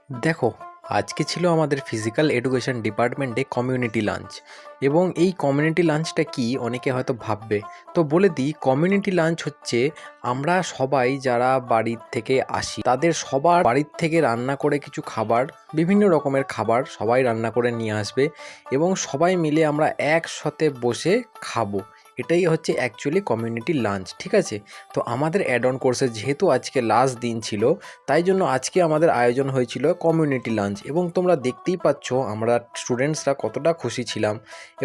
দেখো, আজকে ছিল আমাদের ফিজিক্যাল এডুকেশন ডিপার্টমেন্টে কমিউনিটি লাঞ্চ। এবং এই কমিউনিটি লাঞ্চটা কি অনেকে হয়তো ভাববে। তো বলে দিই, কমিউনিটি লাঞ্চ হচ্ছে আমরা সবাই যারা বাড়ির থেকে আসি তাদের সবার বাড়ির থেকে রান্না করে কিছু খাবার, বিভিন্ন রকমের খাবার সবাই রান্না করে নিয়ে আসবে এবং সবাই মিলে আমরা একসাথে বসে খাবো। এটাই হচ্ছে অ্যাকচুয়ালি কমিউনিটি লাঞ্চ, ঠিক আছে? তো আমাদের অ্যাড অন কোর্সে যেহেতু আজকে লাস্ট দিন ছিল, তাই জন্য আজকে আমাদের আয়োজন হয়েছিল কমিউনিটি লাঞ্চ। এবং তোমরা দেখতেই পাচ্ছ আমরা স্টুডেন্টসরা কতটা খুশি ছিলাম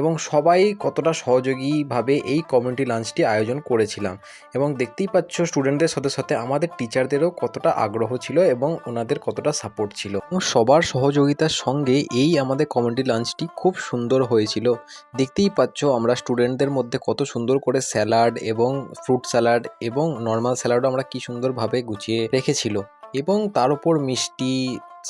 এবং সবাই কতটা সহযোগীভাবে এই কমিউনিটি লাঞ্চটি আয়োজন করেছিলাম। এবং দেখতেই পাচ্ছ স্টুডেন্টদের সাথে সাথে আমাদের টিচারদেরও কতটা আগ্রহ ছিল এবং ওনাদের কতটা সাপোর্ট ছিল, এবং সবার সহযোগিতার সঙ্গে এই আমাদের কমিউনিটি লাঞ্চটি খুব সুন্দর হয়েছিল। দেখতেই পাচ্ছ আমরা স্টুডেন্টদের মধ্যে কত সুন্দর করে স্যালাড এবং ফ্রুট স্যালাড এবং নর্মাল স্যালাডও আমরা কি সুন্দরভাবে গুছিয়ে রেখেছিল, এবং তার উপর মিষ্টি,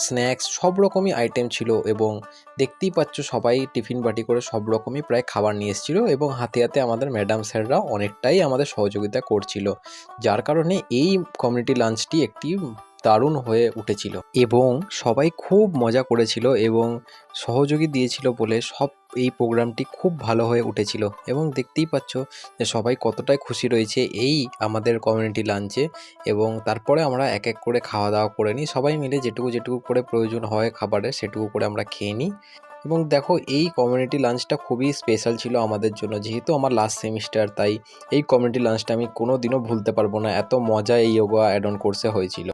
স্ন্যাক্স সব রকমই আইটেম ছিল। এবং দেখতেই পাচ্ছ সবাই টিফিন বাটি করে সব রকমই প্রায় খাবার নিয়ে এসেছিলো এবং হাতে হাতে আমাদের ম্যাডাম স্যাররা অনেকটাই আমাদের সহযোগিতা করছিল, যার কারণে এই কমিউনিটি লাঞ্চটি একটি দারুণ হয়ে উঠেছিল এবং সবাই খুব মজা করেছিল এবং সহযোগী দিয়েছিল বলে এই প্রোগ্রামটি খুব ভালো হয়ে উঠেছিল। এবং দেখতেই পাচ্ছ যে সবাই কতটাই খুশি রয়েছে এই আমাদের কমিউনিটি লাঞ্চে। এবং তারপরে আমরা এক এক করে খাওয়া দাওয়া করে নিই, সবাই মিলে যেটুকু যেটুকু করে প্রয়োজন হয় খাবারের সেটুকু করে আমরা খেয়ে নিই। এবং দেখো, এই কমিউনিটি লাঞ্চটা খুবই স্পেশাল ছিল আমাদের জন্য, যেহেতু আমার লাস্ট সেমিস্টার, তাই এই কমিউনিটি লাঞ্চটা আমি কোনো দিনও ভুলতে পারবো না। এত মজা এই যোগা অ্যাড অন কোর্সে হয়েছিল।